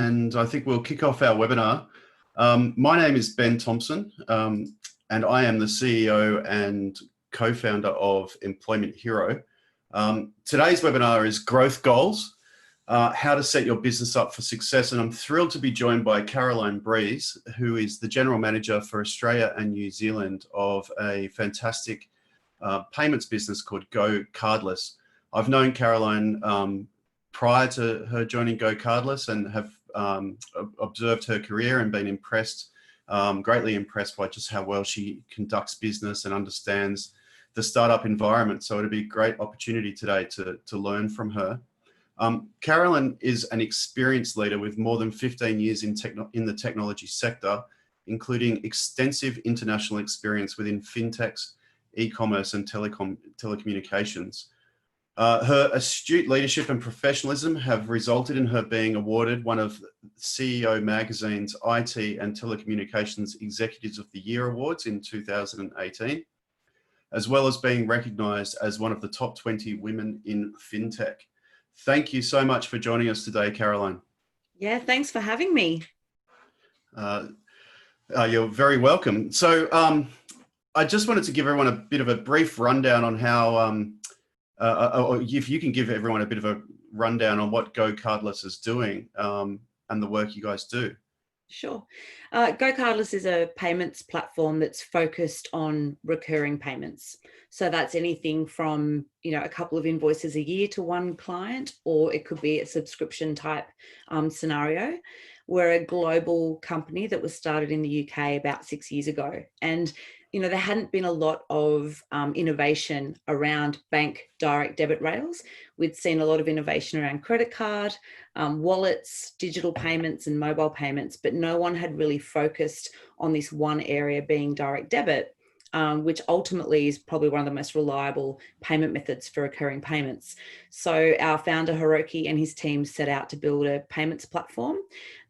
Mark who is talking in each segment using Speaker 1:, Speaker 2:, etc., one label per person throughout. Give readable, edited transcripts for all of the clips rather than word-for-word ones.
Speaker 1: and I think we'll kick off our webinar. My name is Ben Thompson, and I am the CEO and co-founder of Employment Hero. Today's webinar is Growth Goals, how to set your business up for success, and I'm thrilled to be joined by Carolyn Breeze, who is the General Manager for Australia and New Zealand of a fantastic payments business called GoCardless. I've known Carolyn prior to her joining GoCardless and have observed her career and been impressed, greatly impressed by just how well she conducts business and understands the startup environment. So it'll be a great opportunity today to learn from her. Carolyn is an experienced leader with more than 15 years in the technology sector, including extensive international experience within fintechs, e-commerce and telecommunications. Her astute leadership and professionalism have resulted in her being awarded one of CEO Magazine's IT and Telecommunications Executives of the Year Awards in 2018, as well as being recognised as one of the top 20 women in fintech. Thank you so much for joining us today, Carolyn.
Speaker 2: Yeah, thanks for having me.
Speaker 1: You're very welcome. So I just wanted to give everyone a bit of a brief rundown on how or if you can give everyone a bit of a rundown on what GoCardless is doing and the work you guys do.
Speaker 2: Sure. GoCardless is a payments platform that's focused on recurring payments. So that's anything from, a couple of invoices a year to one client, or it could be a subscription type scenario. We're a global company that was started in the UK about 6 years ago. And there hadn't been a lot of innovation around bank direct debit rails. We'd seen a lot of innovation around credit card, wallets, digital payments and mobile payments, but no one had really focused on this one area being direct debit, which ultimately is probably one of the most reliable payment methods for recurring payments. So our founder, Hiroki, and his team set out to build a payments platform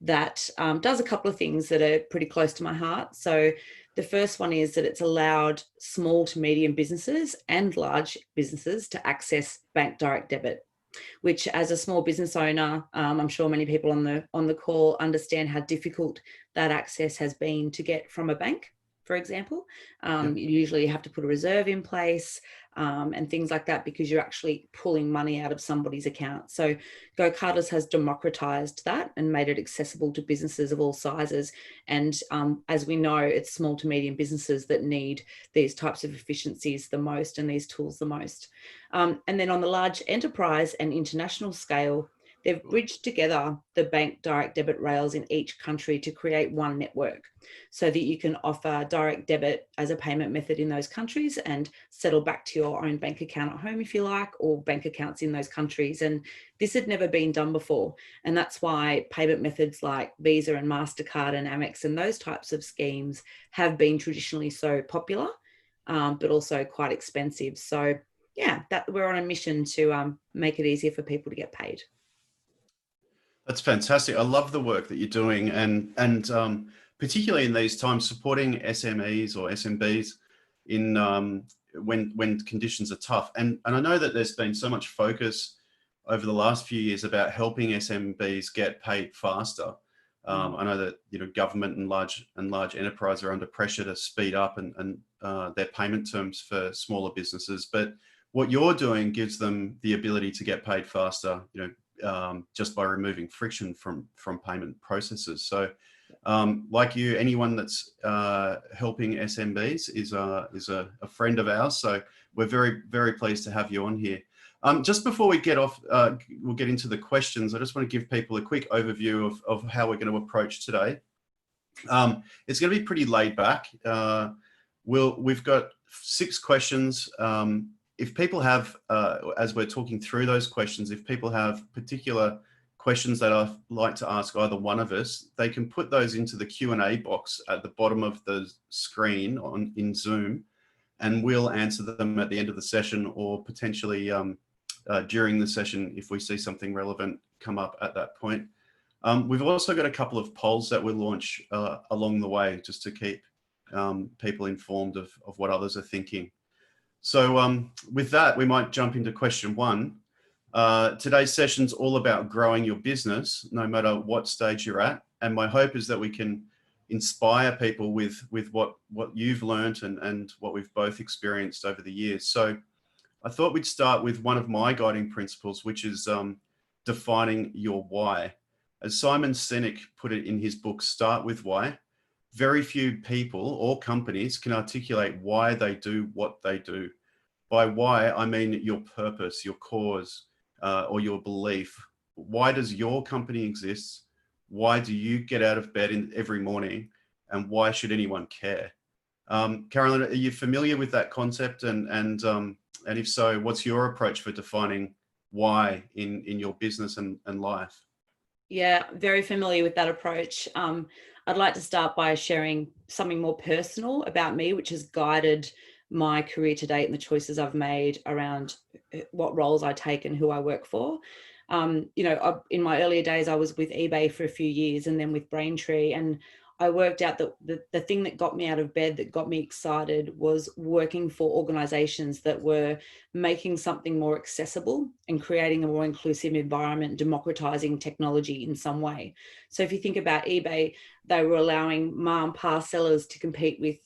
Speaker 2: that does a couple of things that are pretty close to my heart. So the first one is that it's allowed small to medium businesses and large businesses to access bank direct debit, which as a small business owner, I'm sure many people on the call understand how difficult that access has been to get from a bank, for example. You usually have to put a reserve in place and things like that because you're actually pulling money out of somebody's account. So GoCardless has democratized that and made it accessible to businesses of all sizes. And as we know, it's small to medium businesses that need these types of efficiencies the most and these tools the most. And then on the large enterprise and international scale, they've bridged together the bank direct debit rails in each country to create one network so that you can offer direct debit as a payment method in those countries and settle back to your own bank account at home if you like, or bank accounts in those countries. And this had never been done before. And that's why payment methods like Visa and MasterCard and Amex and those types of schemes have been traditionally so popular, but also quite expensive. So yeah, we're on a mission to make it easier for people to get paid.
Speaker 1: That's fantastic. I love the work that you're doing, and particularly in these times, supporting SMEs or SMBs in when conditions are tough. And I know that there's been so much focus over the last few years about helping SMBs get paid faster. I know that government and large enterprise are under pressure to speed up and their payment terms for smaller businesses. But what you're doing gives them the ability to get paid faster, just by removing friction from payment processes. So like you, anyone that's helping SMBs is a friend of ours. So we're very, very pleased to have you on here. Just before we get off, we'll get into the questions. I just want to give people a quick overview of how we're going to approach today. It's going to be pretty laid back. We've got 6 questions. If people have, as we're talking through those questions, if people have particular questions that I'd like to ask either one of us, they can put those into the Q&A box at the bottom of the screen in Zoom, and we'll answer them at the end of the session or potentially during the session if we see something relevant come up at that point. We've also got a couple of polls that we'll launch along the way just to keep people informed of what others are thinking. So with that, we might jump into question 1. Today's session's all about growing your business, no matter what stage you're at. And my hope is that we can inspire people with what you've learned and what we've both experienced over the years. So I thought we'd start with one of my guiding principles, which is defining your why. As Simon Sinek put it in his book, Start With Why, very few people or companies can articulate why they do what they do. By why, I mean your purpose, your cause, or your belief. Why does your company exist? Why do you get out of bed every morning? And why should anyone care? Carolyn, are you familiar with that concept? And if so, what's your approach for defining why in your business and life?
Speaker 2: Yeah, very familiar with that approach. I'd like to start by sharing something more personal about me, which has guided my career to date and the choices I've made around what roles I take and who I work for. In my earlier days, I was with eBay for a few years and then with Braintree, and I worked out that the thing that got me out of bed, that got me excited, was working for organizations that were making something more accessible and creating a more inclusive environment, democratizing technology in some way. So if you think about eBay, they were allowing ma and pa sellers to compete with,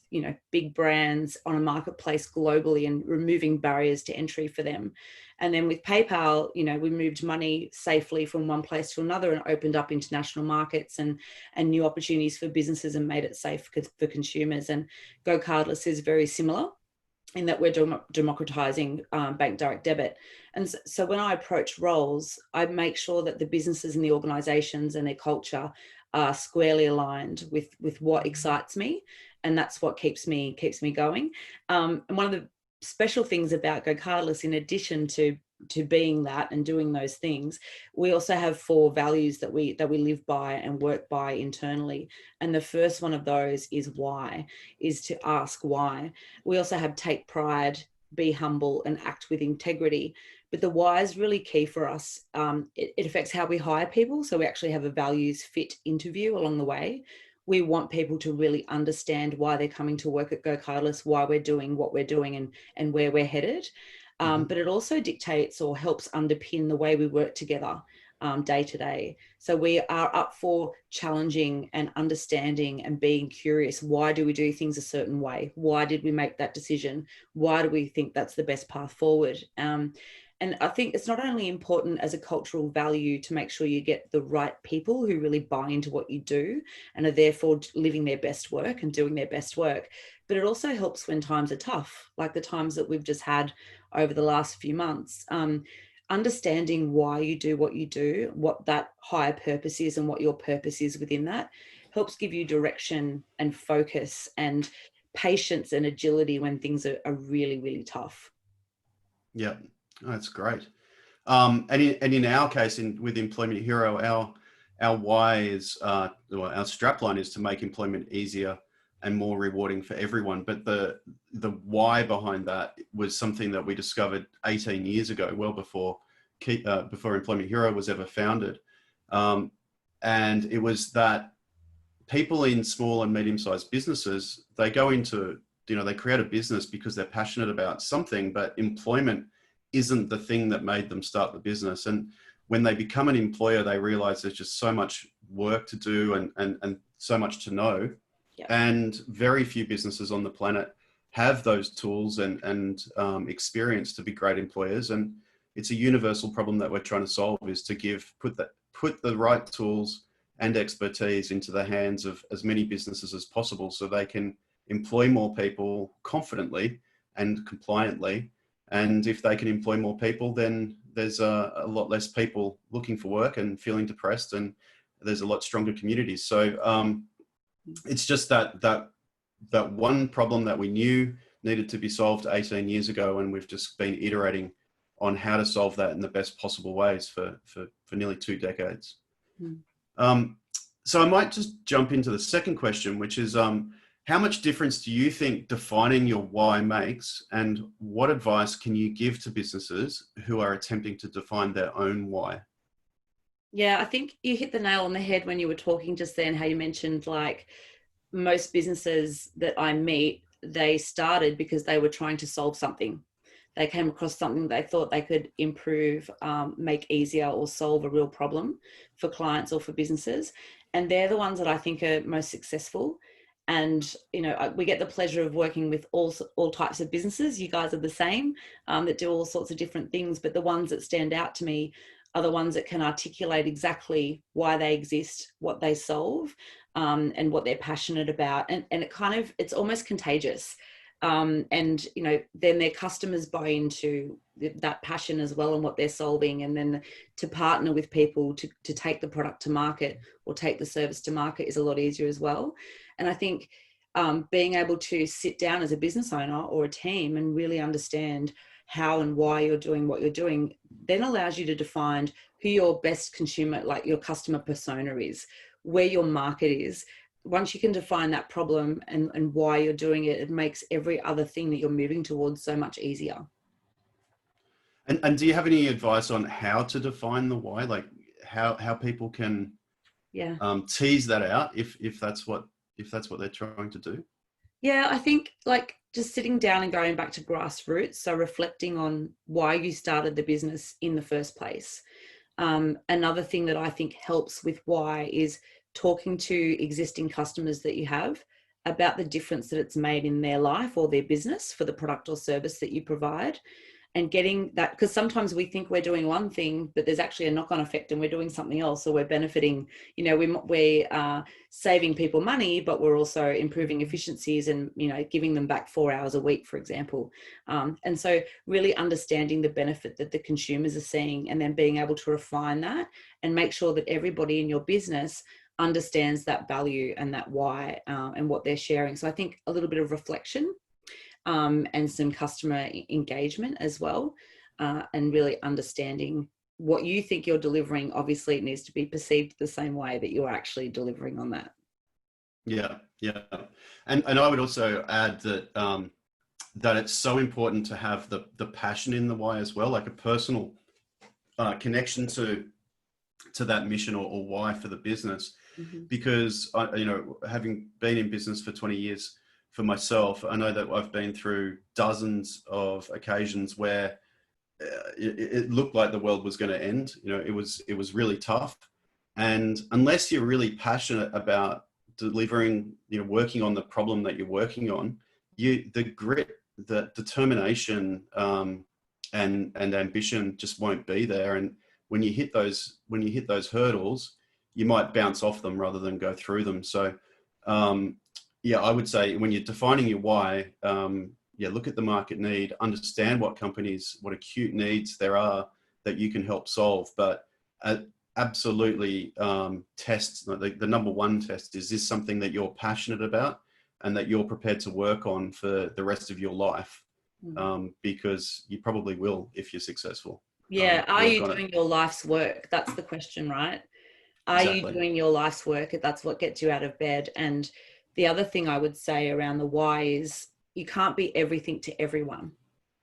Speaker 2: big brands on a marketplace globally and removing barriers to entry for them. And then with PayPal, we moved money safely from one place to another and opened up international markets and new opportunities for businesses and made it safe for consumers. And GoCardless is very similar in that we're democratizing bank direct debit. And so when I approach roles, I make sure that the businesses and the organizations and their culture are squarely aligned with what excites me. And that's what keeps me going. And one of the special things about GoCardless, in addition to being that and doing those things, we also have 4 values that we live by and work by internally. And the first one of those is why, is to ask why. We also have take pride, be humble, and act with integrity. But the why is really key for us. It affects how we hire people. So we actually have a values fit interview along the way. We want people to really understand why they're coming to work at GoCardless, why we're doing what we're doing and where we're headed. But it also dictates or helps underpin the way we work together day to day. So we are up for challenging and understanding and being curious. Why do we do things a certain way? Why did we make that decision? Why do we think that's the best path forward? And I think it's not only important as a cultural value to make sure you get the right people who really buy into what you do and are therefore living their best work and doing their best work, but it also helps when times are tough, like the times that we've just had over the last few months. Understanding why you do what you do, what that higher purpose is and what your purpose is within that, helps give you direction and focus and patience and agility when things are really, really tough.
Speaker 1: Yeah, that's great. And in our case, with Employment Hero, our why is, our strapline is to make employment easier and more rewarding for everyone. But the why behind that was something that we discovered 18 years ago, well before Employment Hero was ever founded. And it was that people in small and medium-sized businesses, they go into, they create a business because they're passionate about something, but employment isn't the thing that made them start the business. And when they become an employer, they realize there's just so much work to do and so much to know. Yep. And very few businesses on the planet have those tools and experience to be great employers. And it's a universal problem that we're trying to solve, is to put the right tools and expertise into the hands of as many businesses as possible so they can employ more people confidently and compliantly. And if they can employ more people, then there's a lot less people looking for work and feeling depressed, and there's a lot stronger communities. So it's just that one problem that we knew needed to be solved 18 years ago, and we've just been iterating on how to solve that in the best possible ways for nearly 2 decades. So I might just jump into the second question, which is, how much difference do you think defining your why makes, and what advice can you give to businesses who are attempting to define their own why?
Speaker 2: Yeah, I think you hit the nail on the head when you were talking just then, how you mentioned, like, most businesses that I meet, they started because they were trying to solve something. they came across something they thought they could improve, make easier, or solve a real problem for clients or for businesses. And they're the ones that I think are most successful. And, you know, we get the pleasure of working with all types of businesses. You guys are the same, that do all sorts of different things. But the ones that stand out to me are the ones that can articulate exactly why they exist, what they solve, and what they're passionate about. And it's almost contagious. And, you know, then their customers buy into that passion as well and what they're solving. And then to partner with people to take the product to market or take the service to market is a lot easier as well. And I think being able to sit down as a business owner or a team and really understand how and why you're doing what you're doing then allows you to define who your best consumer, like your customer persona is, where your market is. Once you can define that problem and why you're doing it, it makes every other thing that you're moving towards so much easier.
Speaker 1: And do you have any advice on how to define the why, like how people can tease that out if that's what they're trying to do?
Speaker 2: Yeah, I think like just sitting down and going back to grassroots, so reflecting on why you started the business in the first place. Another thing that I think helps with why is talking to existing customers that you have about the difference that it's made in their life or their business for the product or service that you provide. And getting that, because sometimes we think we're doing one thing, but there's actually a knock-on effect and we're doing something else, or we're benefiting, you know, we are saving people money, but we're also improving efficiencies and, you know, giving them back 4 hours a week, for example. And so really understanding the benefit that the consumers are seeing and then being able to refine that and make sure that everybody in your business understands that value and that why and what they're sharing. So I think a little bit of reflection and some customer engagement as well, and really understanding what you think you're delivering. Obviously, it needs to be perceived the same way that you're actually delivering on that.
Speaker 1: Yeah. And I would also add that that it's so important to have the passion in the why as well, like a personal connection to that mission or why for the business. Mm-hmm. Because you know, having been in business for 20 years for myself, I know that I've been through dozens of occasions where it looked like the world was going to end. You know, it was really tough. And unless you're really passionate about delivering, you know, working on the problem that you're working on, the grit, the determination, and ambition just won't be there. And when you hit those hurdles, you might bounce off them rather than go through them. So, yeah, I would say when you're defining your why, look at the market need, understand what acute needs there are that you can help solve. But absolutely test, the number one test is this something that you're passionate about and that you're prepared to work on for the rest of your life? Because you probably will if you're successful.
Speaker 2: Yeah. Are you doing your life's work? That's the question, right? Are you doing your life's work? That's what gets you out of bed. And the other thing I would say around the why is you can't be everything to everyone.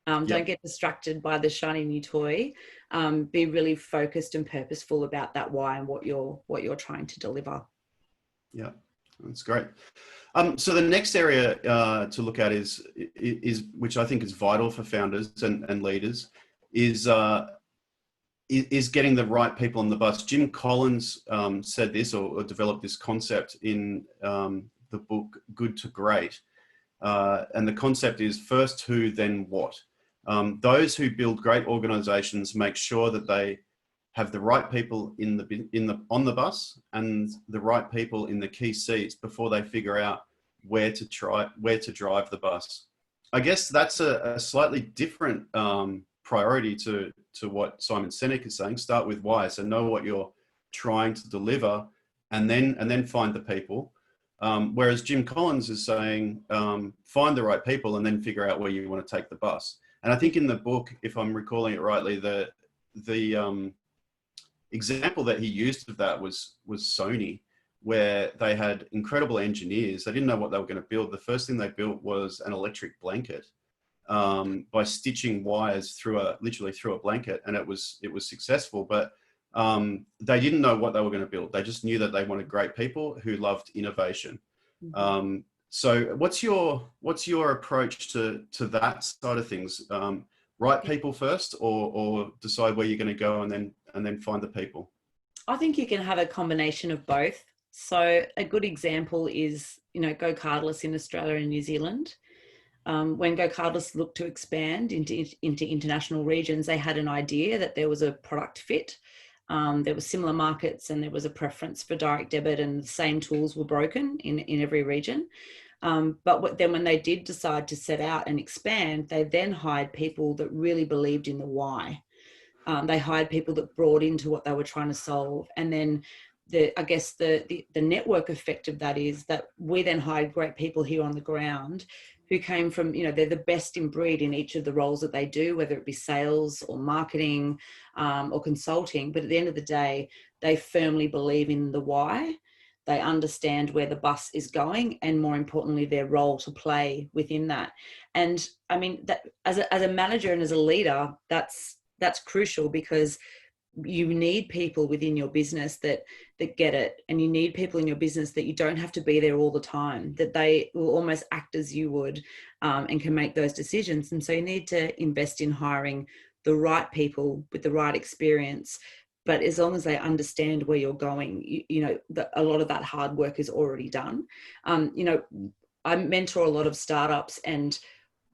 Speaker 2: Don't get distracted by the shiny new toy. Be really focused and purposeful about that why and what you're trying to deliver.
Speaker 1: Yeah, that's great. So the next area to look at is which I think is vital for founders and leaders is getting the right people on the bus. Jim Collins said this or developed this concept in the book Good to Great. And the concept is first who, then what. Those who build great organizations make sure that they have the right people on the bus and the right people in the key seats before they figure out where to drive the bus. I guess that's a slightly different priority to what Simon Sinek is saying. Start with why. So know what you're trying to deliver and then find the people. Whereas Jim Collins is saying, find the right people and then figure out where you want to take the bus. And I think in the book, if I'm recalling it rightly, the example that he used of that was Sony, where they had incredible engineers. They didn't know what they were going to build. The first thing they built was an electric blanket by stitching wires literally through a blanket, and it was successful. But they didn't know what they were going to build. They just knew that they wanted great people who loved innovation. So what's your approach to that side of things? right people first, or decide where you're going to go and then find the people?
Speaker 2: I think you can have a combination of both. So a good example is, GoCardless in Australia and New Zealand. When GoCardless looked to expand into international regions, they had an idea that there was a product fit. There were similar markets and there was a preference for direct debit, and the same tools were broken in every region. But then when they did decide to set out and expand, they then hired people that really believed in the why. They hired people that brought into what they were trying to solve. And then I guess the network effect of that is that we then hired great people here on the ground who came from, they're the best in breed in each of the roles that they do, whether it be sales or marketing or consulting. But at the end of the day, they firmly believe in the why. They understand where the bus is going, and more importantly, their role to play within that. And I mean, that as a manager and as a leader, that's crucial, because you need people within your business that get it, and you need people in your business that you don't have to be there all the time, that they will almost act as you would, and can make those decisions. And so you need to invest in hiring the right people with the right experience. But as long as they understand where you're going, a lot of that hard work is already done. I mentor a lot of startups, and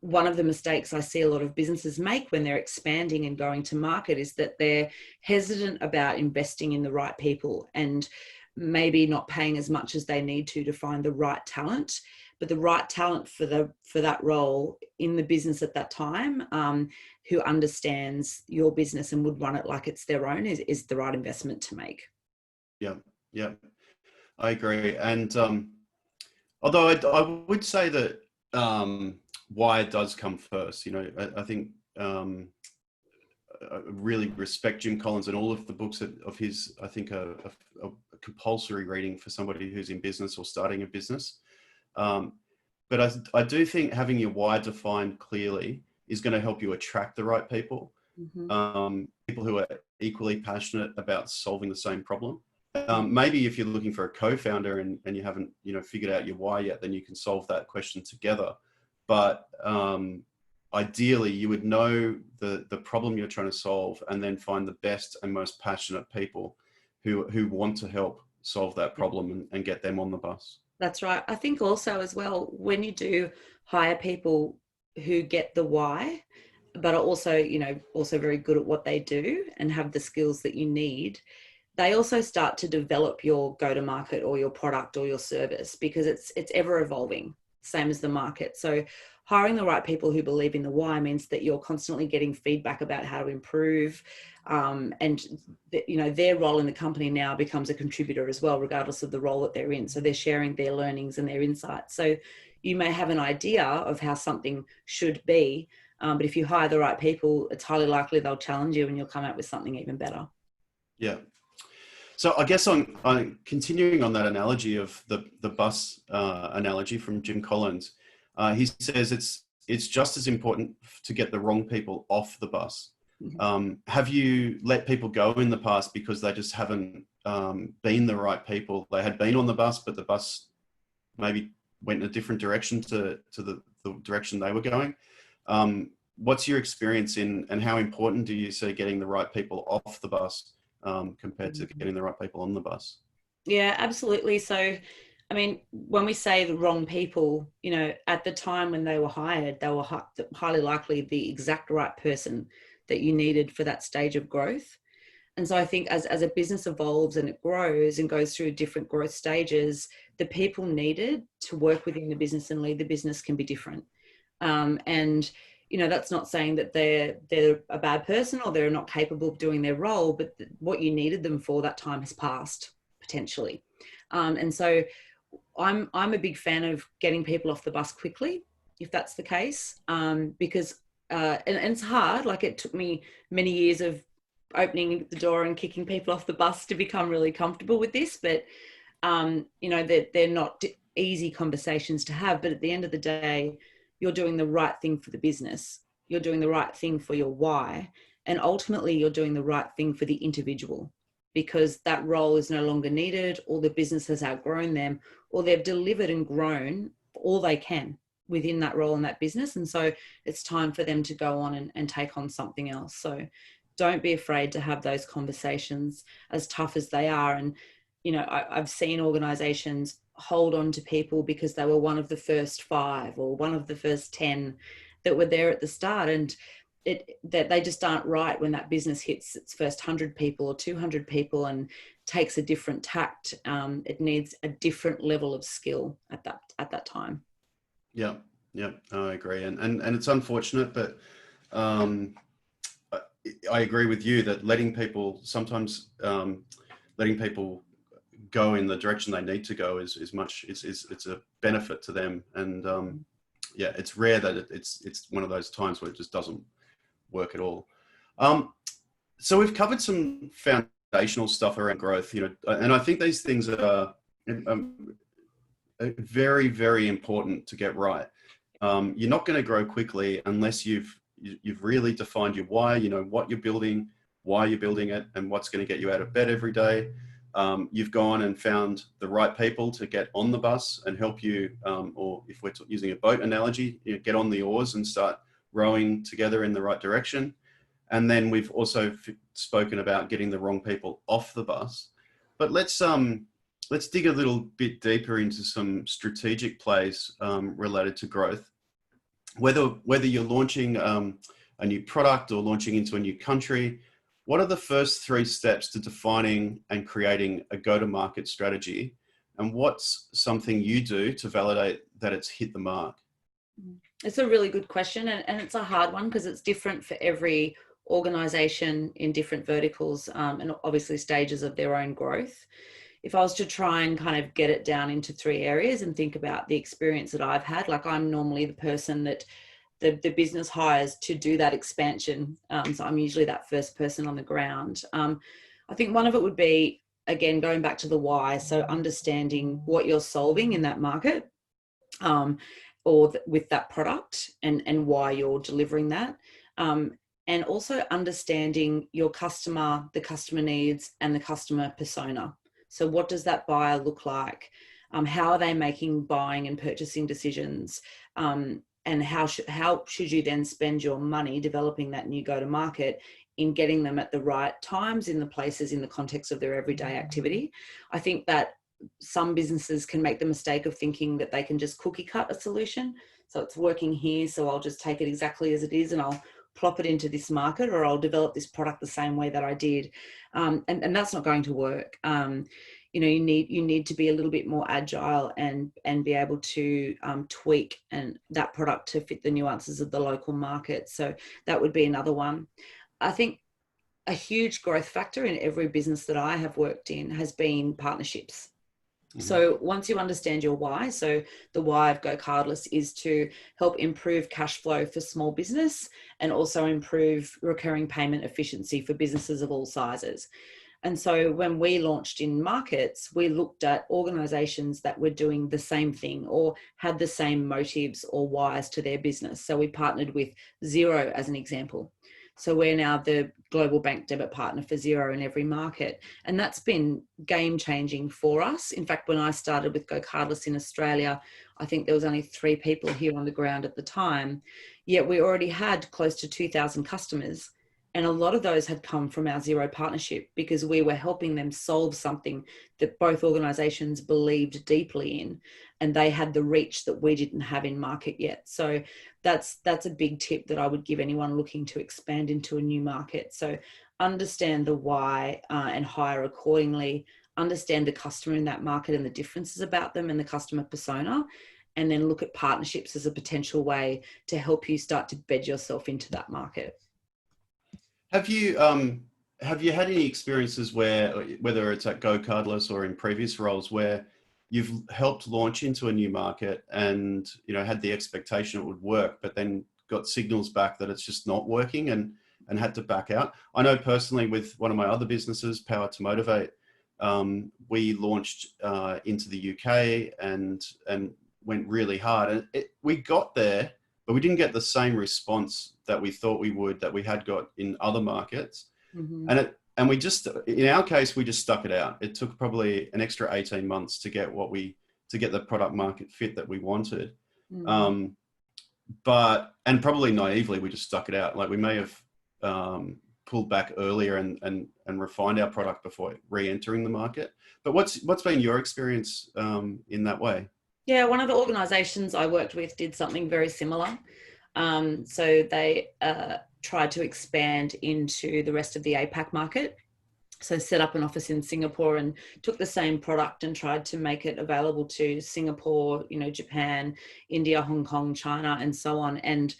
Speaker 2: one of the mistakes I see a lot of businesses make when they're expanding and going to market is that they're hesitant about investing in the right people, and maybe not paying as much as they need to find the right talent. But the right talent for that role in the business at that time, who understands your business and would run it like it's their own, is the right investment to make.
Speaker 1: Yeah, I agree. And although I would say that why it does come first. I think I really respect Jim Collins and all of the books of his. I think a compulsory reading for somebody who's in business or starting a business. But I do think having your why defined clearly is going to help you attract the right people. Mm-hmm. People who are equally passionate about solving the same problem. Maybe if you're looking for a co-founder and you haven't figured out your why yet, then you can solve that question together. But ideally, you would know the problem you're trying to solve, and then find the best and most passionate people who want to help solve that problem and get them on the bus.
Speaker 2: That's right. I think also as well, when you do hire people who get the why, but are also, also very good at what they do and have the skills that you need, they also start to develop your go-to-market or your product or your service, because it's ever evolving, same as the market. So hiring the right people who believe in the why means that you're constantly getting feedback about how to improve, and their role in the company now becomes a contributor as well, regardless of the role that they're in. So they're sharing their learnings and their insights. So you may have an idea of how something should be, but if you hire the right people, it's highly likely they'll challenge you and you'll come out with something even better.
Speaker 1: Yeah. So I guess I'm continuing on that analogy of the bus analogy from Jim Collins. He says it's just as important to get the wrong people off the bus. Mm-hmm. Have you let people go in the past because they just haven't been the right people? They had been on the bus, but the bus maybe went in a different direction to the direction they were going. What's your experience and how important do you see getting the right people off the bus compared to getting the right people on the bus?
Speaker 2: Yeah, absolutely. So, I mean, when we say the wrong people, at the time when they were hired, they were highly likely the exact right person that you needed for that stage of growth. And so I think as a business evolves and it grows and goes through different growth stages, the people needed to work within the business and lead the business can be different. And that's not saying that they're a bad person or they're not capable of doing their role, but what you needed them for, that time has passed potentially. And so I'm a big fan of getting people off the bus quickly, if that's the case, because and it's hard. Like, it took me many years of opening the door and kicking people off the bus to become really comfortable with this, but they're not easy conversations to have. But at the end of the day, you're doing the right thing for the business. You're doing the right thing for your why. And ultimately, you're doing the right thing for the individual, because that role is no longer needed, or the business has outgrown them, or they've delivered and grown all they can. within that role in that business. And so it's time for them to go on and take on something else. So don't be afraid to have those conversations, as tough as they are. And, you know, I've seen organizations hold on to people because they were one of the first 5 or one of the first 10 that were there at the start. And that they just aren't right when that business hits its first 100 people or 200 people and takes a different tact. It needs a different level of skill at that time.
Speaker 1: Yeah, I agree. And it's unfortunate, but I agree with you that letting people go in the direction they need to go is it's a benefit to them. And yeah, it's rare that it's one of those times where it just doesn't work at all. So we've covered some foundational stuff around growth, you know, and I think these things are very, very important to get right. You're not going to grow quickly unless you've really defined your why, you know, what you're building, why you're building it, and what's going to get you out of bed every day. You've gone and found the right people to get on the bus and help you, or if we're using a boat analogy, you know, get on the oars and start rowing together in the right direction. And then we've also spoken about getting the wrong people off the bus. But let's dig a little bit deeper into some strategic plays related to growth. Whether you're launching a new product or launching into a new country, what are the first 3 steps to defining and creating a go-to-market strategy? And what's something you do to validate that it's hit the mark?
Speaker 2: It's a really good question, and it's a hard one because it's different for every organization in different verticals and obviously stages of their own growth. If I was to try and kind of get it down into 3 areas and think about the experience that I've had, like I'm normally the person that the business hires to do that expansion. So I'm usually that first person on the ground. I think one of it would be, again, going back to the why. So understanding what you're solving in that market or with that product and why you're delivering that. And also understanding your customer, the customer needs, and the customer persona. So what does that buyer look like? How are they making buying and purchasing decisions? And how should you then spend your money developing that new go-to-market in getting them at the right times, in the places, in the context of their everyday activity? I think that some businesses can make the mistake of thinking that they can just cookie cut a solution. So it's working here, so I'll just take it exactly as it is and I'll plop it into this market, or I'll develop this product the same way that I did. And that's not going to work. You know, you need to be a little bit more agile and be able to tweak and that product to fit the nuances of the local market. So that would be another one. I think a huge growth factor in every business that I have worked in has been partnerships. So once you understand your why, so the why of GoCardless is to help improve cash flow for small business and also improve recurring payment efficiency for businesses of all sizes. And so when we launched in markets, we looked at organizations that were doing the same thing or had the same motives or whys to their business. So we partnered with Xero as an example. So we're now the global bank debit partner for Xero in every market. And that's been game changing for us. In fact, when I started with GoCardless in Australia, I think there was only 3 people here on the ground at the time, yet we already had close to 2,000 customers. And a lot of those had come from our Xero partnership because we were helping them solve something that both organizations believed deeply in, and they had the reach that we didn't have in market yet. So that's a big tip that I would give anyone looking to expand into a new market. So understand the why and hire accordingly, understand the customer in that market and the differences about them and the customer persona, and then look at partnerships as a potential way to help you start to bed yourself into that market.
Speaker 1: Have you had any experiences where, whether it's at GoCardless or in previous roles, where you've helped launch into a new market and, you know, had the expectation it would work, but then got signals back that it's just not working and had to back out? I know personally with one of my other businesses, Power to Motivate, we launched into the UK and went really hard, and we got there, but we didn't get the same response that we thought we would, that we had got in other markets. And we just, in our case, we just stuck it out. It took probably an extra 18 months to get the product market fit that we wanted. And probably naively, we just stuck it out. Like we may have pulled back earlier and refined our product before re-entering the market. But what's been your experience in that way?
Speaker 2: Yeah, one of the organizations I worked with did something very similar. So they tried to expand into the rest of the APAC market. So set up an office in Singapore and took the same product and tried to make it available to Singapore, Japan, India, Hong Kong, China, and so on. And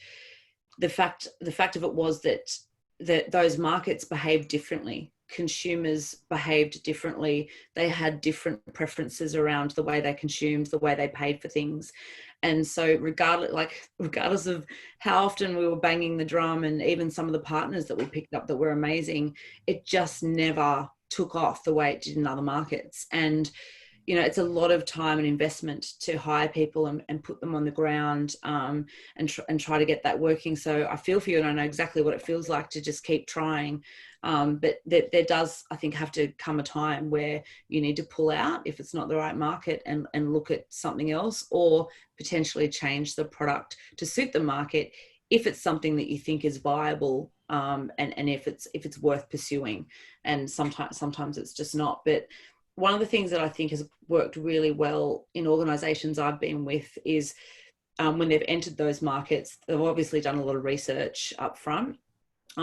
Speaker 2: the fact of it was that those markets behaved differently. Consumers behaved differently. They had different preferences around the way they consumed, the way they paid for things. And so regardless of how often we were banging the drum, and even some of the partners that we picked up that were amazing, it just never took off the way it did in other markets. And it's a lot of time and investment to hire people and put them on the ground and try to get that working. So I feel for you, and I know exactly what it feels like to just keep trying. But there does, I think, have to come a time where you need to pull out if it's not the right market and look at something else, or potentially change the product to suit the market if it's something that you think is viable, and if it's worth pursuing. And sometimes it's just not. But one of the things that I think has worked really well in organizations I've been with is when they've entered those markets, they've obviously done a lot of research up front.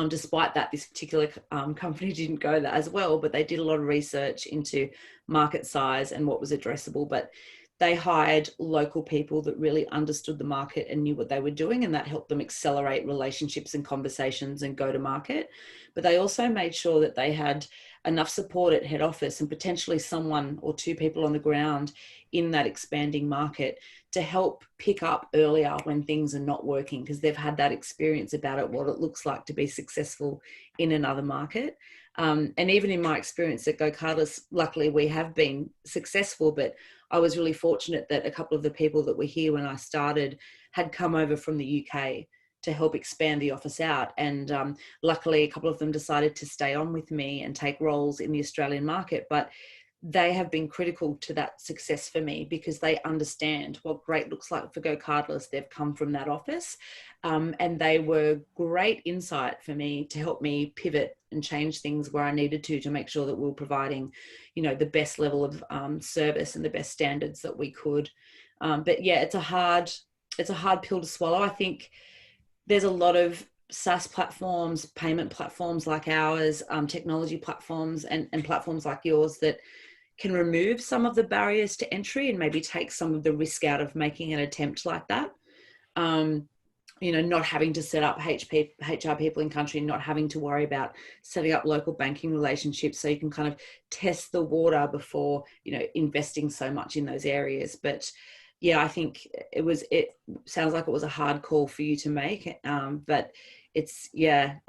Speaker 2: Despite that, this particular company didn't go that as well, but they did a lot of research into market size and what was addressable. But they hired local people that really understood the market and knew what they were doing, and that helped them accelerate relationships and conversations and go to market. But they also made sure that they had enough support at head office and potentially someone or two people on the ground in that expanding market to help pick up earlier when things are not working, because they've had that experience about it, what it looks like to be successful in another market. And even in my experience at GoCardless, luckily we have been successful, but I was really fortunate that a couple of the people that were here when I started had come over from the UK to help expand the office out. And luckily a couple of them decided to stay on with me and take roles in the Australian market. But they have been critical to that success for me, because they understand what great looks like for GoCardless. They've come from that office, and they were great insight for me to help me pivot and change things where I needed to make sure that we were providing, the best level of service and the best standards that we could. But yeah, it's a hard pill to swallow. I think there's a lot of SaaS platforms, payment platforms like ours, technology platforms and platforms like yours that can remove some of the barriers to entry and maybe take some of the risk out of making an attempt like that. Not having to set up HR people in country, not having to worry about setting up local banking relationships, so you can kind of test the water before, investing so much in those areas. But yeah, I think it sounds like it was a hard call for you to make, but it's a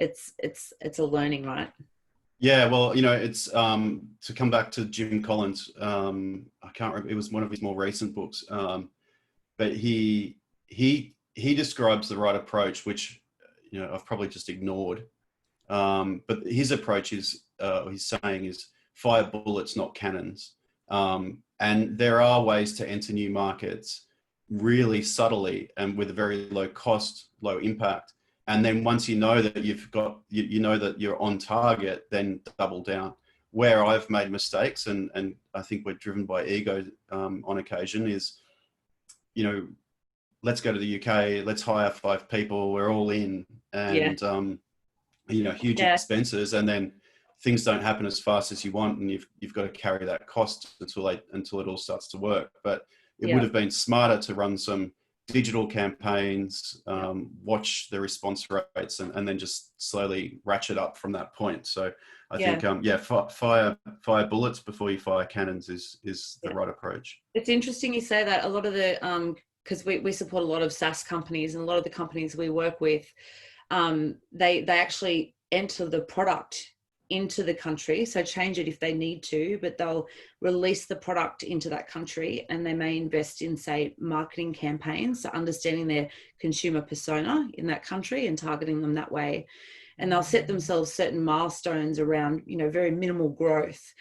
Speaker 2: learning, right?
Speaker 1: Yeah, well, it's to come back to Jim Collins. I can't remember. It was one of his more recent books, but he describes the right approach, which I've probably just ignored. But his approach is, he's saying, is fire bullets, not cannons. And there are ways to enter new markets really subtly and with a very low cost, low impact. And then once you know that you've got, that you're on target, then double down. Where I've made mistakes, and I think we're driven by ego on occasion, is, let's go to the UK, let's hire 5 people, we're all in, and, huge expenses, and then things don't happen as fast as you want, and you've got to carry that cost until it all starts to work. But it would have been smarter to run some digital campaigns, watch the response rates, and then just slowly ratchet up from that point. So I think, fire bullets before you fire cannons is the right approach.
Speaker 2: It's interesting you say that. A lot of the, because we support a lot of SaaS companies, and a lot of the companies we work with, they actually enter the product into the country, so change it if they need to, but they'll release the product into that country, and they may invest in, say, marketing campaigns, so understanding their consumer persona in that country and targeting them that way. And they'll set themselves certain milestones around, very minimal growth.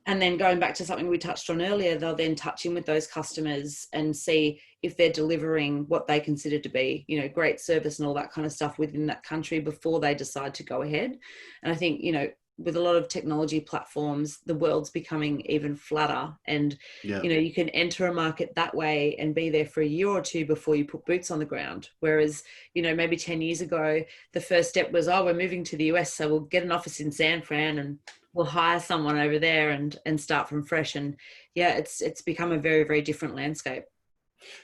Speaker 2: And then going back to something we touched on earlier, they'll then touch in with those customers and see if they're delivering what they consider to be, you know, great service and all that kind of stuff within that country before they decide to go ahead. And I think, you know, with a lot of technology platforms, the world's becoming even flatter, and,
Speaker 1: Yeah.
Speaker 2: you know, you can enter a market that way and be there for a year or two before you put boots on the ground. Whereas, you know, maybe 10 years ago, the first step was, oh, we're moving to the US, so we'll get an office in San Fran and we'll hire someone over there and start from fresh. And yeah, it's become a very, very different landscape.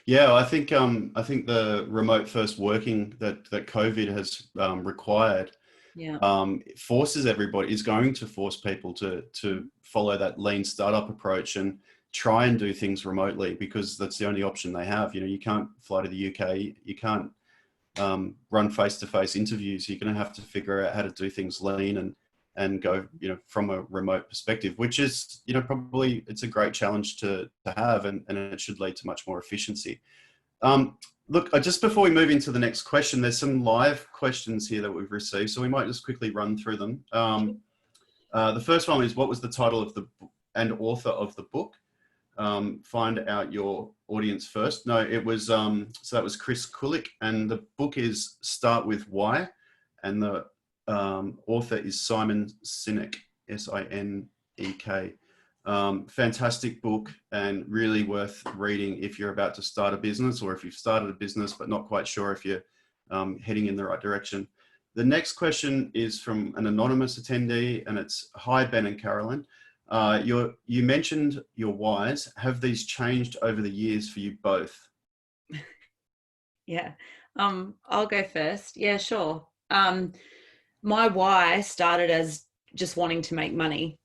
Speaker 1: Yeah, I think the remote first working that COVID has required
Speaker 2: Yeah.
Speaker 1: forces everybody, is going to force people to follow that lean startup approach and try and do things remotely, because that's the only option they have. You know, you can't fly to the UK, you can't run face-to-face interviews. You're going to have to figure out how to do things lean and go, you know, from a remote perspective, which is, you know, probably it's a great challenge to have, and it should lead to much more efficiency. Look, just before we move into the next question, there's some live questions here that we've received, so we might just quickly run through them. The first one is, what was the title of the and author of the book? Find out your audience first. No, it was, so that was Chris Kulik, and the book is Start With Why, and the author is Simon Sinek, S-I-N-E-K. Fantastic book, and really worth reading if you're about to start a business, or if you've started a business but not quite sure if you're heading in the right direction. The next question is from an anonymous attendee, and it's, hi Ben and Carolyn. You mentioned your whys. Have these changed over the years for you both?
Speaker 2: Yeah. I'll go first. Yeah, sure. My why started as just wanting to make money.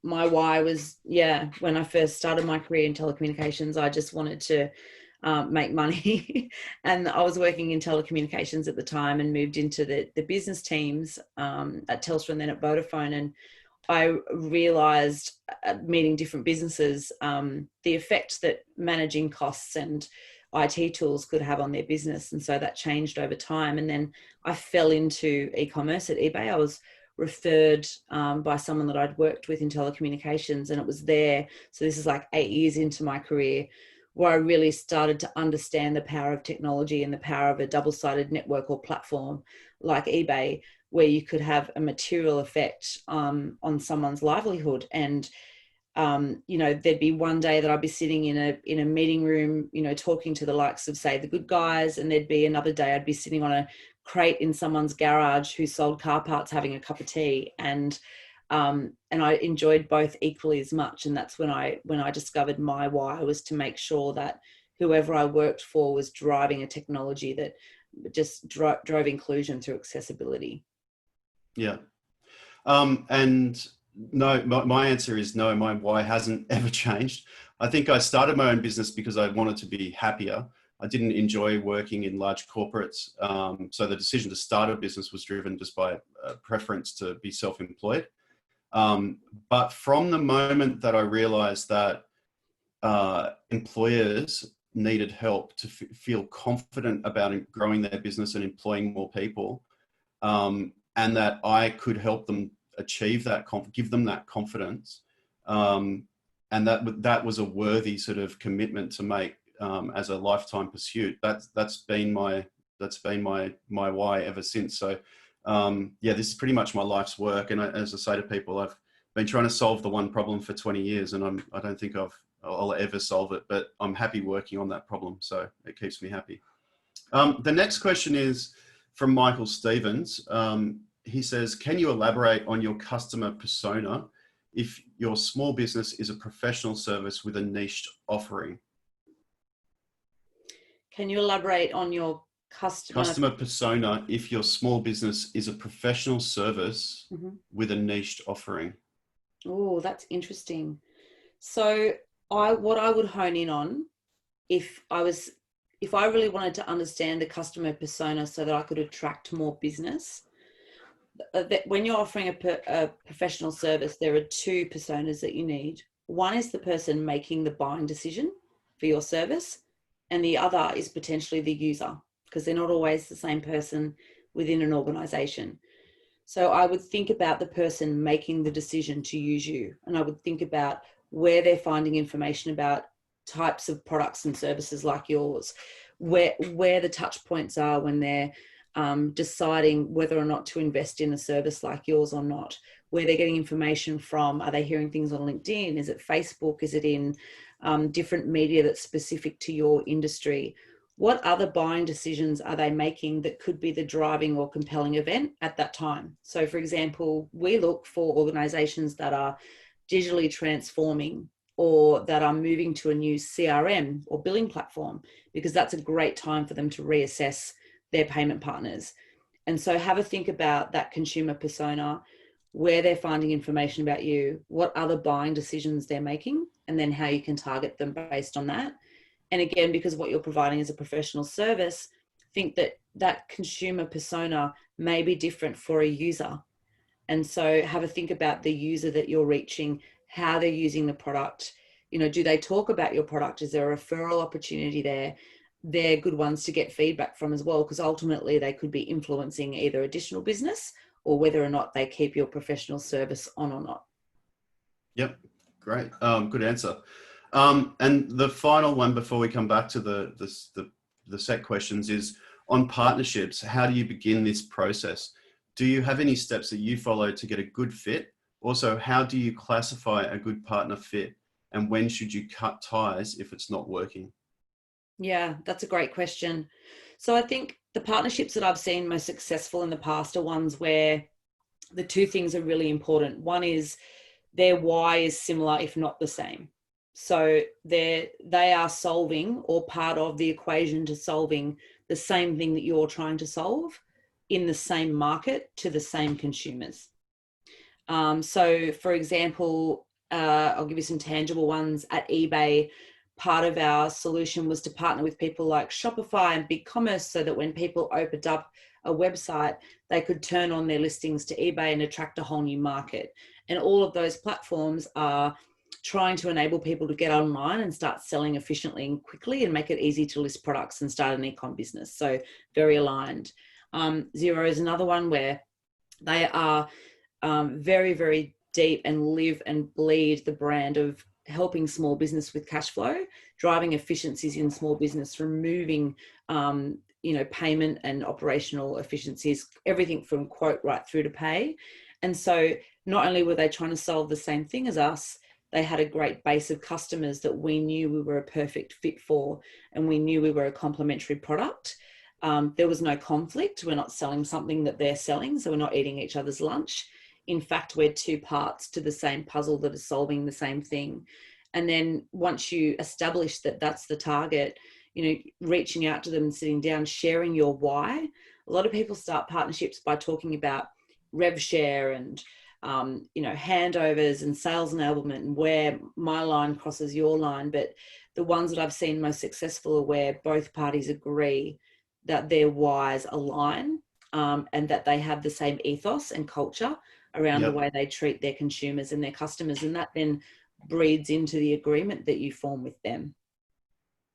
Speaker 2: My why was, when I first started my career in telecommunications, I just wanted to make money. And I was working in telecommunications at the time, and moved into the business teams at Telstra and then at Vodafone. And I realized, meeting different businesses, the effect that managing costs and IT tools could have on their business. And so that changed over time. And then I fell into e-commerce at eBay. I was referred by someone that I'd worked with in telecommunications, and it was there. So this is like 8 years into my career, where I really started to understand the power of technology and the power of a double-sided network or platform like eBay, where you could have a material effect on someone's livelihood. And you know, there'd be one day that I'd be sitting in a meeting room, you know, talking to the likes of, say, the Good Guys, and there'd be another day I'd be sitting on a crate in someone's garage who sold car parts, having a cup of tea. And I enjoyed both equally as much. And that's when I discovered my why was to make sure that whoever I worked for was driving a technology that just drove inclusion through accessibility.
Speaker 1: Yeah. And no, my answer is no, my why hasn't ever changed. I think I started my own business because I wanted to be happier. I didn't enjoy working in large corporates. So the decision to start a business was driven just by a preference to be self-employed. But from the moment that I realized that employers needed help to feel confident about growing their business and employing more people, and that I could help them achieve that, give them that confidence, and that was a worthy sort of commitment to make as a lifetime pursuit. That's been my why ever since. So yeah, this is pretty much my life's work. And as I say to people, I've been trying to solve the one problem for 20 years, and I don't think I'll ever solve it, but I'm happy working on that problem, so it keeps me happy. The next question is from Michael Stevens. He says, can you elaborate on your customer persona if your small business is a professional service with a niched offering?
Speaker 2: Can you elaborate on your customer
Speaker 1: persona if your small business is a professional service with a niched offering?
Speaker 2: Oh, that's interesting. So what I would hone in on, if I really wanted to understand the customer persona so that I could attract more business, that when you're offering a professional service, there are two personas that you need. One is the person making the buying decision for your service, and the other is potentially the user, because they're not always the same person within an organization. So I would think about the person making the decision to use you, and I would think about where they're finding information about types of products and services like yours, where the touch points are when they're deciding whether or not to invest in a service like yours or not, where they're getting information from. Are they hearing things on LinkedIn? Is it Facebook? Is it in different media that's specific to your industry? What other buying decisions are they making that could be the driving or compelling event at that time? So, for example, we look for organizations that are digitally transforming or that are moving to a new CRM or billing platform, because that's a great time for them to reassess their payment partners. And so have a think about that consumer persona, where they're finding information about you, what other buying decisions they're making, and then how you can target them based on that. And again, because what you're providing is a professional service, think that that consumer persona may be different for a user. And so have a think about the user that you're reaching, how they're using the product. You know, do they talk about your product? Is there a referral opportunity there? They're good ones to get feedback from as well, because ultimately they could be influencing either additional business or whether or not they keep your professional service on or not.
Speaker 1: Yep, great. Good answer. And the final one before we come back to the set questions is on partnerships. How do you begin this process? Do you have any steps that you follow to get a good fit? Also, how do you classify a good partner fit? And when should you cut ties if it's not working?
Speaker 2: Yeah, that's a great question. So I think the partnerships that I've seen most successful in the past are ones where the two things are really important. One is their why is similar, if not the same. So they are solving, or part of the equation to solving, the same thing that you're trying to solve in the same market to the same consumers. So for example, I'll give you some tangible ones. At eBay, part of our solution was to partner with people like Shopify and BigCommerce, so that when people opened up a website, they could turn on their listings to eBay and attract a whole new market. And all of those platforms are trying to enable people to get online and start selling efficiently and quickly and make it easy to list products and start an e-com business. So very aligned. Xero is another one where they are very, very deep and live and bleed the brand of helping small business with cash flow, driving efficiencies in small business, removing payment and operational efficiencies, everything from quote right through to pay. And so not only were they trying to solve the same thing as us, they had a great base of customers that we knew we were a perfect fit for, and we knew we were a complementary product. There was no conflict. We're not selling something that they're selling, so we're not eating each other's lunch. In fact, we're two parts to the same puzzle that is solving the same thing. And then once you establish that that's the target, reaching out to them, sitting down, sharing your why. A lot of people start partnerships by talking about rev share and handovers and sales enablement and where my line crosses your line. But the ones that I've seen most successful are where both parties agree that their whys align, and that they have the same ethos and culture around the way they treat their consumers and their customers. And that then breeds into the agreement that you form with them.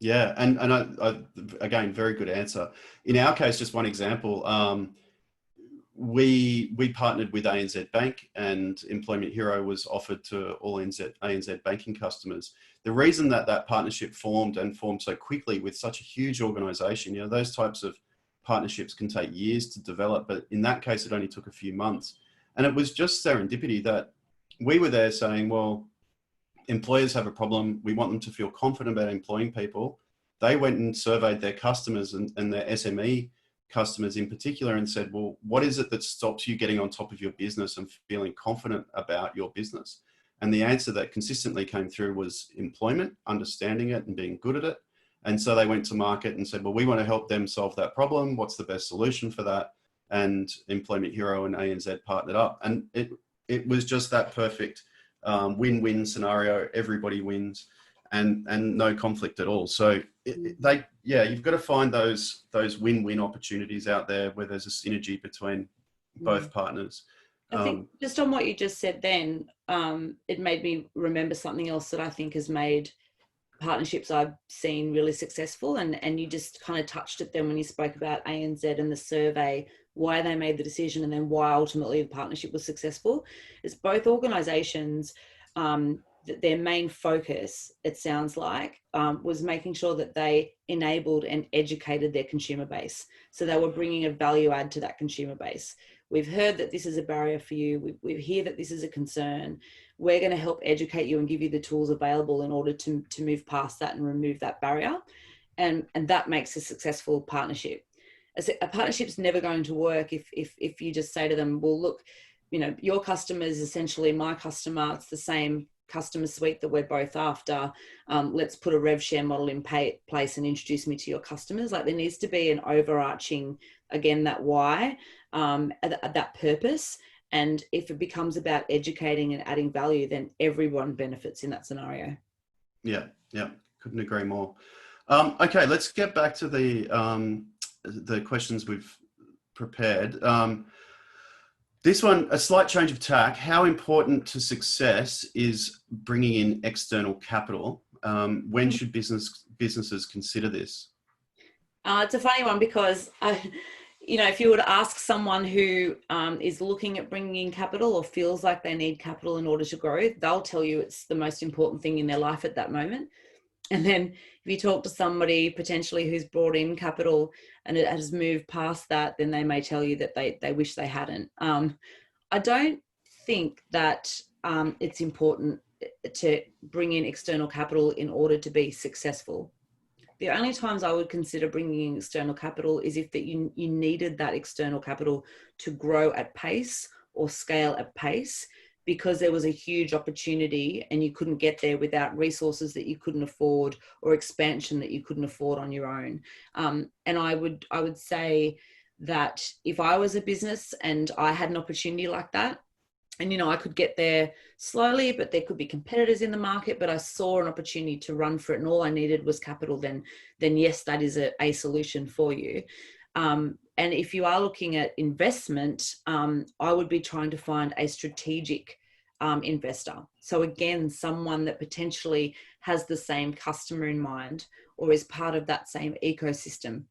Speaker 1: Yeah, and I again, very good answer. In our case, just one example, we partnered with ANZ Bank, and Employment Hero was offered to all ANZ banking customers. The reason that partnership formed so quickly with such a huge organization, those types of partnerships can take years to develop, but in that case, it only took a few months. And it was just serendipity that we were there saying, well, employers have a problem. We want them to feel confident about employing people. They went and surveyed their customers and their SME customers in particular and said, well, what is it that stops you getting on top of your business and feeling confident about your business? And the answer that consistently came through was employment, understanding it and being good at it. And so they went to market and said, well, we want to help them solve that problem. What's the best solution for that? And Employment Hero and ANZ partnered up. And it was just that perfect win-win scenario. Everybody wins and no conflict at all. So you've got to find those win-win opportunities out there where there's a synergy between both partners.
Speaker 2: I think just on what you just said then, it made me remember something else that I think has made partnerships I've seen really successful, and you just kind of touched at them when you spoke about ANZ and the survey, why they made the decision, and then why ultimately the partnership was successful. It's both organizations, that their main focus, it sounds like, was making sure that they enabled and educated their consumer base. So they were bringing a value add to that consumer base. We've heard that this is a barrier for you. We hear that this is a concern. We're going to help educate you and give you the tools available in order to move past that and remove that barrier. And that makes a successful partnership. A partnership's never going to work if you just say to them, well, look, your customer is essentially my customer. It's the same customer suite that we're both after. Let's put a rev share model in place and introduce me to your customers. Like, there needs to be an overarching, again, that why, that purpose. And if it becomes about educating and adding value, then everyone benefits in that scenario.
Speaker 1: Yeah, couldn't agree more. Okay, let's get back to the questions we've prepared. This one, a slight change of tack. How important to success is bringing in external capital? When should businesses consider this?
Speaker 2: It's a funny one because, if you were to ask someone who is looking at bringing in capital or feels like they need capital in order to grow, they'll tell you it's the most important thing in their life at that moment. And then if you talk to somebody potentially who's brought in capital and it has moved past that, then they may tell you that they wish they hadn't. I don't think that it's important to bring in external capital in order to be successful. The only times I would consider bringing in external capital is if you needed that external capital to grow at pace or scale at pace, because there was a huge opportunity and you couldn't get there without resources that you couldn't afford or expansion that you couldn't afford on your own. And I would say that if I was a business and I had an opportunity like that, and, I could get there slowly, but there could be competitors in the market, but I saw an opportunity to run for it and all I needed was capital, then yes, that is a solution for you. And if you are looking at investment, I would be trying to find a strategic investor. So again, someone that potentially has the same customer in mind or is part of that same ecosystem.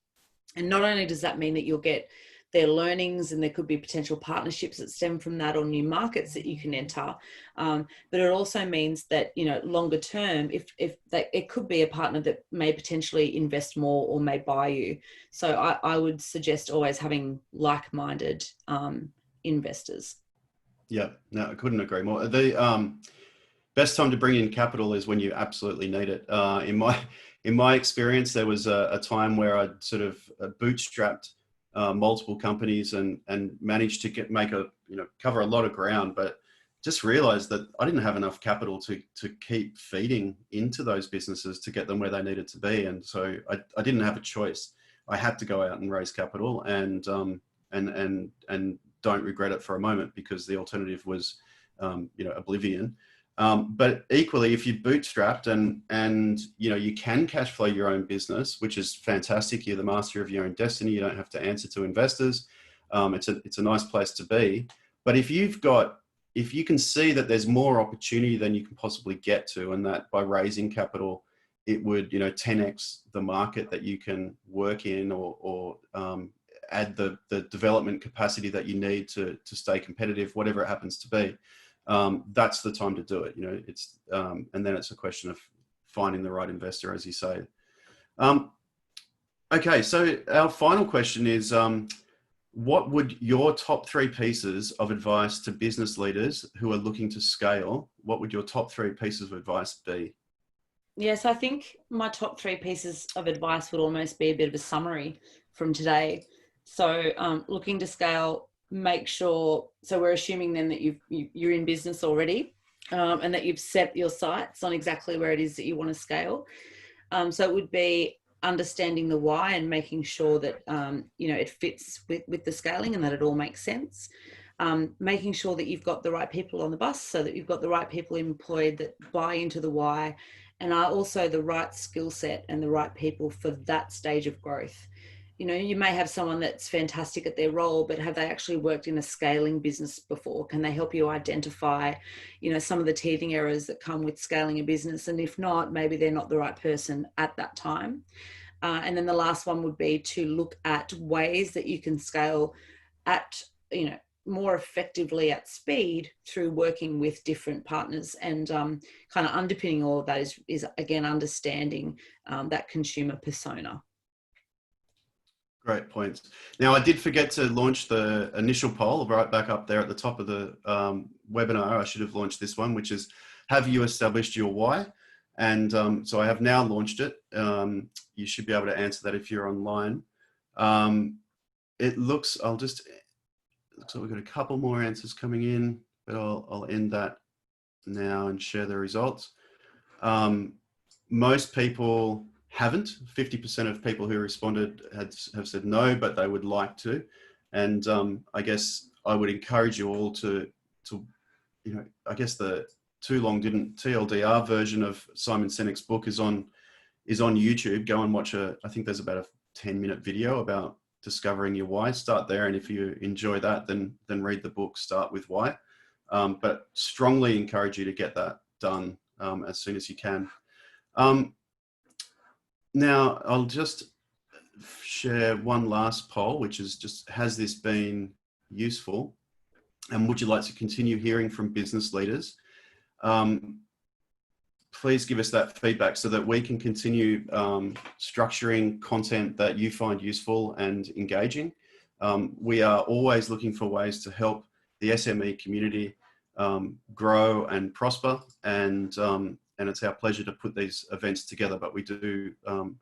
Speaker 2: And not only does that mean that you'll get their learnings and there could be potential partnerships that stem from that or new markets that you can enter, but it also means that, longer term, if that, it could be a partner that may potentially invest more or may buy you. So I would suggest always having like-minded investors.
Speaker 1: Yeah, no, I couldn't agree more. The best time to bring in capital is when you absolutely need it. In my experience, there was a time where I sort of bootstrapped multiple companies and managed to cover a lot of ground, but just realized that I didn't have enough capital to keep feeding into those businesses to get them where they needed to be. And so I didn't have a choice. I had to go out and raise capital, and don't regret it for a moment, because the alternative was, oblivion. But equally, if you bootstrapped and you can cash flow your own business, which is fantastic. You're the master of your own destiny. You don't have to answer to investors. It's a nice place to be. But if you can see that there's more opportunity than you can possibly get to, and that by raising capital, it would 10x the market that you can work in, or add the development capacity that you need to stay competitive, whatever it happens to be. That's the time to do it. It's and then it's a question of finding the right investor, as you say. Okay, so our final question is, what would your top 3 pieces of advice to business leaders who are looking to scale? What would your top 3 pieces of advice be?
Speaker 2: Yes, I think my top 3 pieces of advice would almost be a bit of a summary from today. So looking to scale, make sure, so we're assuming then that you're in business already, and that you've set your sights on exactly where it is that you want to scale. So it would be understanding the why and making sure that it fits with the scaling and that it all makes sense. Making sure that you've got the right people on the bus, so that you've got the right people employed that buy into the why, and are also the right skill set and the right people for that stage of growth. you know, you may have someone that's fantastic at their role, but have they actually worked in a scaling business before? Can they help you identify, you know, some of the teething errors that come with scaling a business? And if not, maybe they're not the right person at that time. And then the last one would be to look at ways that you can scale at, you know, more effectively at speed through working with different partners. And kind of underpinning all of that is again, understanding that consumer persona.
Speaker 1: Great points. Now, I did forget to launch the initial poll right back up there at the top of the webinar. I should have launched this one, which is, have you established your why? And so I have now launched it. You should be able to answer that if you're online. It looks, looks like we've got a couple more answers coming in, but I'll end that now and share the results. Most people haven't. 50% of people who responded have said no, but they would like to. And I guess I would encourage you all to, you know, I guess the Too Long Didn't TLDR version of Simon Sinek's book is on YouTube. Go and watch I think there's about a 10-minute video about discovering your why. Start there, and if you enjoy that, then read the book, Start with Why. But strongly encourage you to get that done as soon as you can. Now, I'll just share one last poll, which is just, has this been useful? And would you like to continue hearing from business leaders? Please give us that feedback so that we can continue structuring content that you find useful and engaging. We are always looking for ways to help the SME community grow and prosper, and it's our pleasure to put these events together, but we do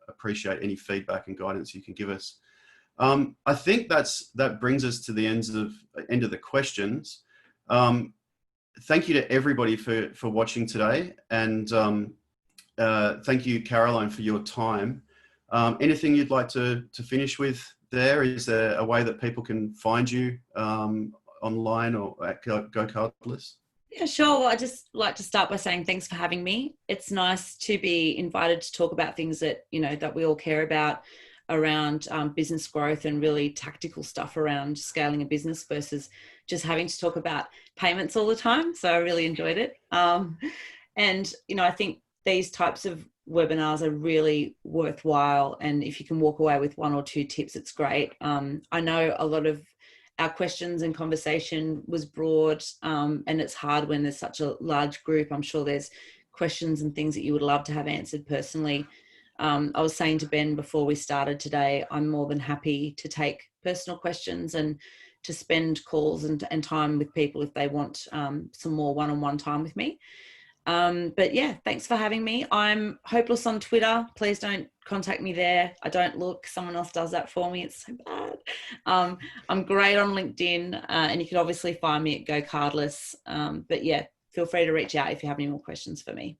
Speaker 1: appreciate any feedback and guidance you can give us. I think that brings us to the end of the questions. Thank you to everybody for watching today, and thank you, Caroline, for your time. Anything you'd like to finish with there? Is there a way that people can find you online or at GoCardless?
Speaker 2: Yeah, sure. Well, I just like to start by saying thanks for having me. It's nice to be invited to talk about things that, you know, that we all care about around business growth and really tactical stuff around scaling a business versus just having to talk about payments all the time. So I really enjoyed it. And, you know, I think these types of webinars are really worthwhile. And if you can walk away with 1 or 2 tips, it's great. I know a lot of our questions and conversation was broad, and it's hard when there's such a large group. I'm sure there's questions and things that you would love to have answered personally. I was saying to Ben before we started today, I'm more than happy to take personal questions and to spend calls and time with people if they want some more one-on-one time with me. But yeah, thanks for having me. I'm hopeless on Twitter. Please don't contact me there. I don't look. Someone else does that for me. It's so bad. I'm great on LinkedIn, and you can obviously find me at GoCardless. But yeah, feel free to reach out if you have any more questions for me.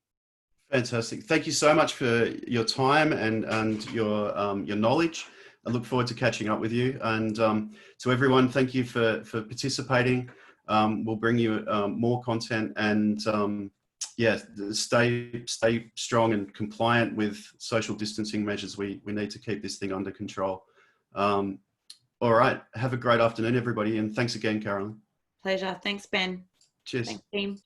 Speaker 1: Fantastic. Thank you so much for your time and your knowledge. I look forward to catching up with you. And to everyone, thank you for participating. We'll bring you more content, and yeah, stay strong and compliant with social distancing measures. We need to keep this thing under control. All right. Have a great afternoon, everybody. And thanks again, Carolyn.
Speaker 2: Pleasure. Thanks, Ben.
Speaker 1: Cheers.
Speaker 2: Thanks, team.